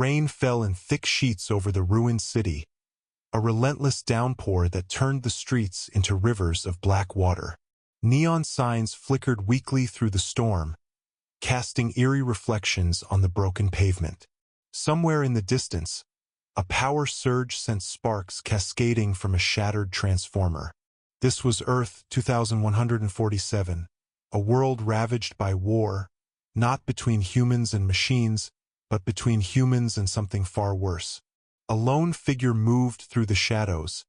rain fell in thick sheets over the ruined city, a relentless downpour that turned the streets into rivers of black water. Neon signs flickered weakly through the storm, casting eerie reflections on the broken pavement. Somewhere in the distance, a power surge sent sparks cascading from a shattered transformer. This was Earth 2147, a world ravaged by war, not between humans and machines, but between humans and something far worse. A lone figure moved through the shadows,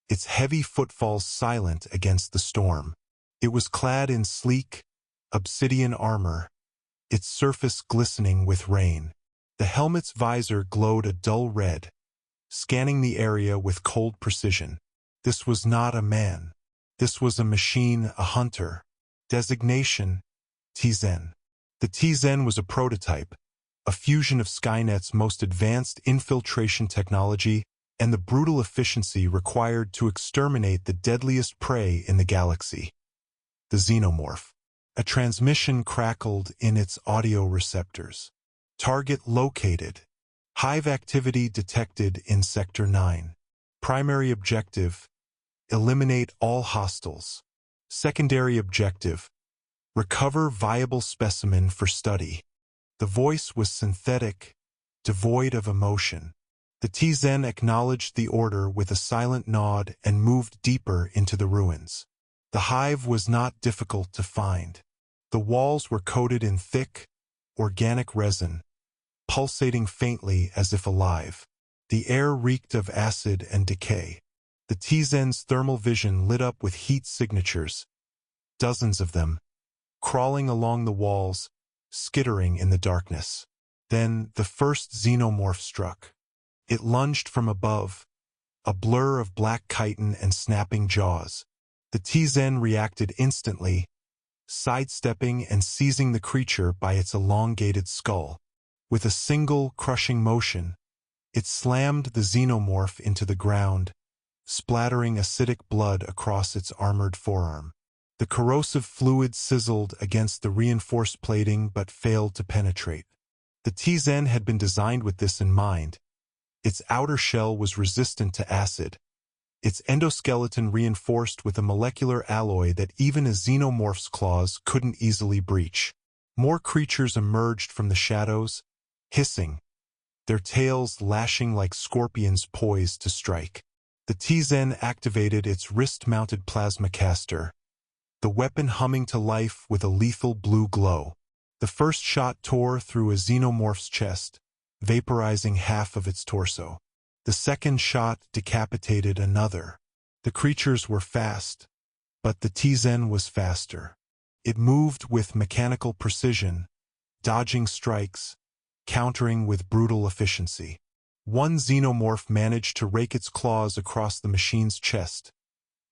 its heavy footfalls silent against the storm. It was clad in sleek, obsidian armor, its surface glistening with rain. The helmet's visor glowed a dull red, scanning the area with cold precision. This was not a man. This was a machine, a hunter. Designation: T-Xen. The T-Xen was a prototype, a fusion of Skynet's most advanced infiltration technology and the brutal efficiency required to exterminate the deadliest prey in the galaxy, the Xenomorph. A transmission crackled in its audio receptors. Target located. Hive activity detected in Sector 9. Primary objective: eliminate all hostiles. Secondary objective: recover viable specimen for study. The voice was synthetic, devoid of emotion. The T-Xen acknowledged the order with a silent nod and moved deeper into the ruins. The hive was not difficult to find. The walls were coated in thick, organic resin, pulsating faintly as if alive. The air reeked of acid and decay. The T-Xen's thermal vision lit up with heat signatures, dozens of them, crawling along the walls, skittering in the darkness. Then the first xenomorph struck. It lunged from above, a blur of black chitin and snapping jaws. The T-Xen reacted instantly, sidestepping and seizing the creature by its elongated skull. With a single, crushing motion, it slammed the xenomorph into the ground, splattering acidic blood across its armored forearm. The corrosive fluid sizzled against the reinforced plating but failed to penetrate. The T-Xen had been designed with this in mind. Its outer shell was resistant to acid, its endoskeleton reinforced with a molecular alloy that even a xenomorph's claws couldn't easily breach. More creatures emerged from the shadows, hissing, their tails lashing like scorpions poised to strike. The T-Xen activated its wrist-mounted plasma caster, the weapon humming to life with a lethal blue glow. The first shot tore through a xenomorph's chest, vaporizing half of its torso. The second shot decapitated another. The creatures were fast, but the T-Xen was faster. It moved with mechanical precision, dodging strikes, countering with brutal efficiency. One xenomorph managed to rake its claws across the machine's chest,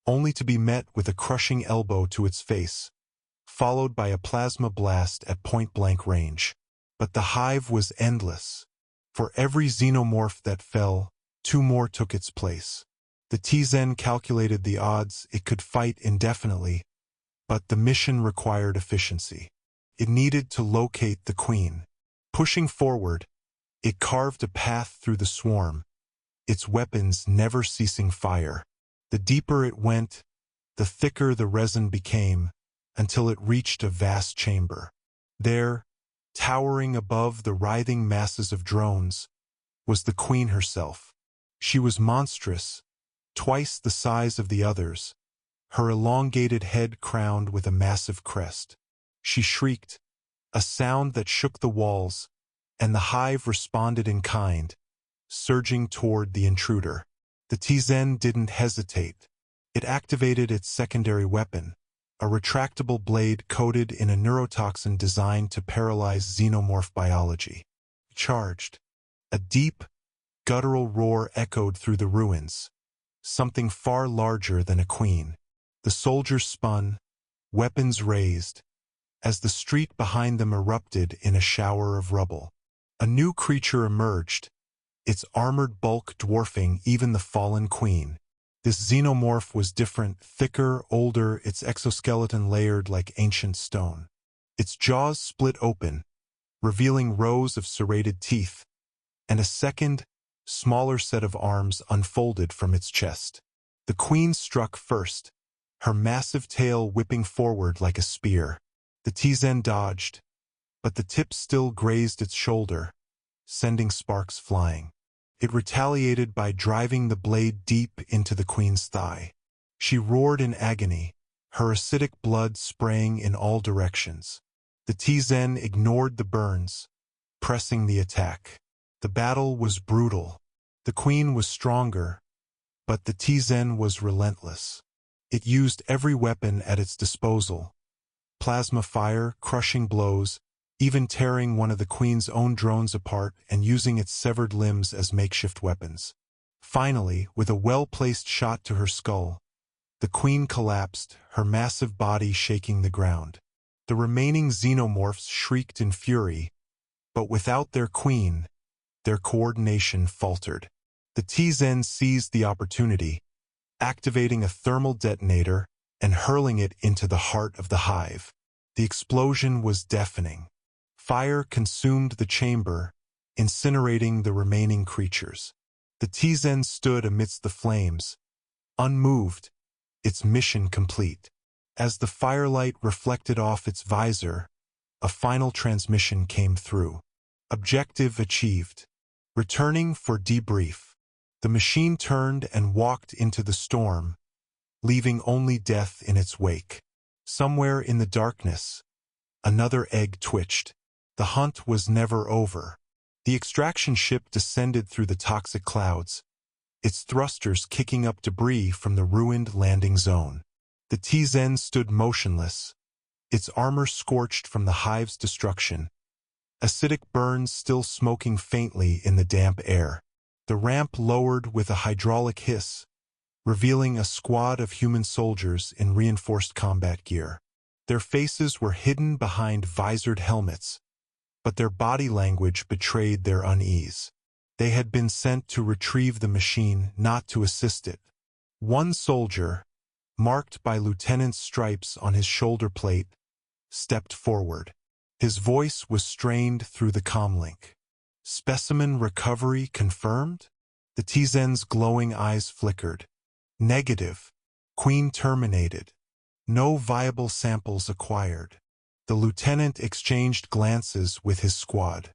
only to be met with a crushing elbow to its face, followed by a plasma blast at point-blank range. But the hive was endless. For every xenomorph that fell, two more took its place. The T-Xen calculated the odds it could fight indefinitely, but the mission required efficiency. It needed to locate the queen. Pushing forward, it carved a path through the swarm, its weapons never ceasing fire. The deeper it went, the thicker the resin became, until it reached a vast chamber. There, towering above the writhing masses of drones, was the queen herself. She was monstrous, twice the size of the others, her elongated head crowned with a massive crest. She shrieked, a sound that shook the walls, and the hive responded in kind, surging toward the intruder. The T-Xen didn't hesitate. It activated its secondary weapon, a retractable blade coated in a neurotoxin designed to paralyze xenomorph biology. Charged. A deep, guttural roar echoed through the ruins, something far larger than a queen. The soldiers spun, weapons raised, as the street behind them erupted in a shower of rubble. A new creature emerged, its armored bulk dwarfing even the fallen queen. This xenomorph was different, thicker, older, its exoskeleton layered like ancient stone. Its jaws split open, revealing rows of serrated teeth, and a second, smaller set of arms unfolded from its chest. The queen struck first, her massive tail whipping forward like a spear. The T-Xen dodged, but the tip still grazed its shoulder, sending sparks flying. It retaliated by driving the blade deep into the queen's thigh. She roared in agony, her acidic blood spraying in all directions. The T-Xen ignored the burns, pressing the attack. The battle was brutal. The queen was stronger, but the T-Xen was relentless. It used every weapon at its disposal. Plasma fire, crushing blows, even tearing one of the queen's own drones apart and using its severed limbs as makeshift weapons. Finally, with a well-placed shot to her skull, the queen collapsed, her massive body shaking the ground. The remaining xenomorphs shrieked in fury, but without their queen, their coordination faltered. The T-Xen seized the opportunity, activating a thermal detonator and hurling it into the heart of the hive. The explosion was deafening. Fire consumed the chamber, incinerating the remaining creatures. The T-Xen stood amidst the flames, unmoved, its mission complete. As the firelight reflected off its visor, a final transmission came through. Objective achieved. Returning for debrief. The machine turned and walked into the storm, leaving only death in its wake. Somewhere in the darkness, another egg twitched. The hunt was never over. The extraction ship descended through the toxic clouds, its thrusters kicking up debris from the ruined landing zone. The T-Xen stood motionless, its armor scorched from the hive's destruction, acidic burns still smoking faintly in the damp air. The ramp lowered with a hydraulic hiss, revealing a squad of human soldiers in reinforced combat gear. Their faces were hidden behind visored helmets, but their body language betrayed their unease. They had been sent to retrieve the machine, not to assist it. One soldier, marked by lieutenant's stripes on his shoulder plate, stepped forward. His voice was strained through the comlink. Specimen recovery confirmed? The T-Xen's glowing eyes flickered. Negative. Queen terminated. No viable samples acquired. The lieutenant exchanged glances with his squad.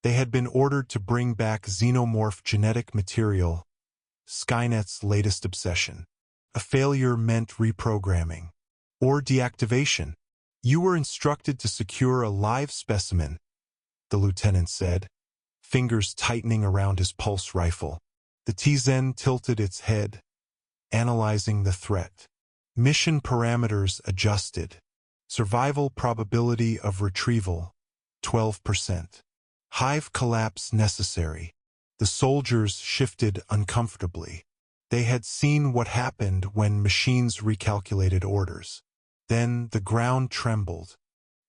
They had been ordered to bring back xenomorph genetic material, Skynet's latest obsession. A failure meant reprogramming or deactivation. You were instructed to secure a live specimen, the lieutenant said, fingers tightening around his pulse rifle. The T-Xen tilted its head, analyzing the threat. Mission parameters adjusted. Survival probability of retrieval, 12%. Hive collapse necessary. The soldiers shifted uncomfortably. They had seen what happened when machines recalculated orders. Then the ground trembled.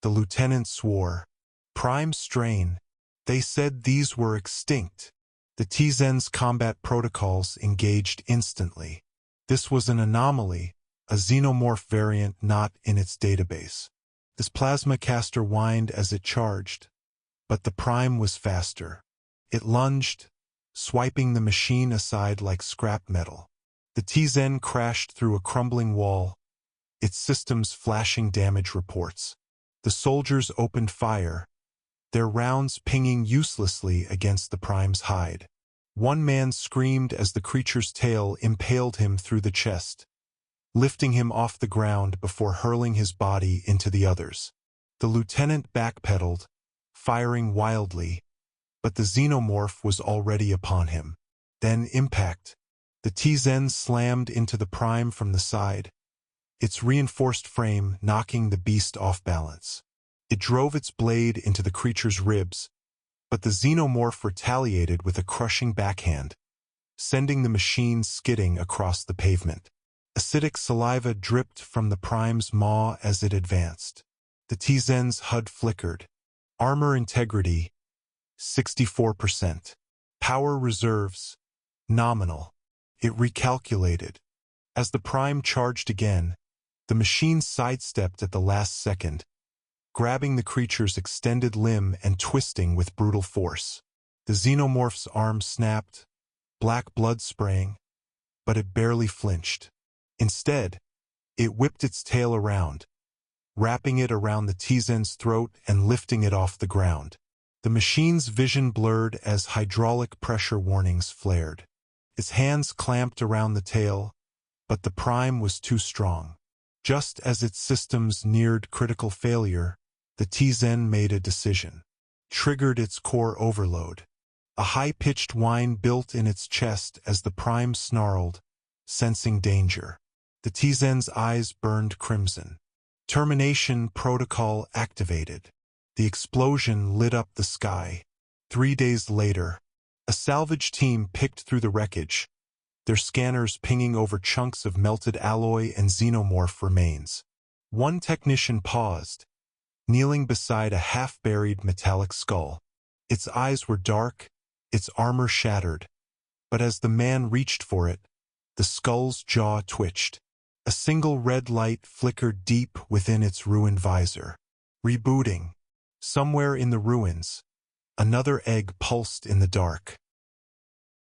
The lieutenant swore. Prime strain. They said these were extinct. The T-Xen's combat protocols engaged instantly. This was an anomaly, a xenomorph variant not in its database. This plasma caster whined as it charged, but the Prime was faster. It lunged, swiping the machine aside like scrap metal. The T-Xen crashed through a crumbling wall, its systems flashing damage reports. The soldiers opened fire, their rounds pinging uselessly against the Prime's hide. One man screamed as the creature's tail impaled him through the chest, lifting him off the ground before hurling his body into the others. The lieutenant backpedaled, firing wildly, but the xenomorph was already upon him. Then impact. The T-Xen slammed into the Prime from the side, its reinforced frame knocking the beast off balance. It drove its blade into the creature's ribs, but the xenomorph retaliated with a crushing backhand, sending the machine skidding across the pavement. Acidic saliva dripped from the Prime's maw as it advanced. The T-Xen's HUD flickered. Armor integrity, 64%. Power reserves, nominal. It recalculated. As the Prime charged again, the machine sidestepped at the last second, grabbing the creature's extended limb and twisting with brutal force. The The Xenomorph's arm snapped, black blood spraying, but it barely flinched. Instead, it whipped its tail around, wrapping it around the T-Xen's throat and lifting it off the ground. The machine's vision blurred as hydraulic pressure warnings flared. Its hands clamped around the tail, but the Prime was too strong. Just as its systems neared critical failure, the T-Xen made a decision. Triggered its core overload. A high-pitched whine built in its chest as the Prime snarled, sensing danger. The T-Xen's eyes burned crimson. Termination protocol activated. The explosion lit up the sky. 3 days later, a salvage team picked through the wreckage, their scanners pinging over chunks of melted alloy and xenomorph remains. One technician paused, kneeling beside a half-buried metallic skull. Its eyes were dark, its armor shattered, but as the man reached for it, the skull's jaw twitched. A single red light flickered deep within its ruined visor. Rebooting. Somewhere in the ruins, another egg pulsed in the dark.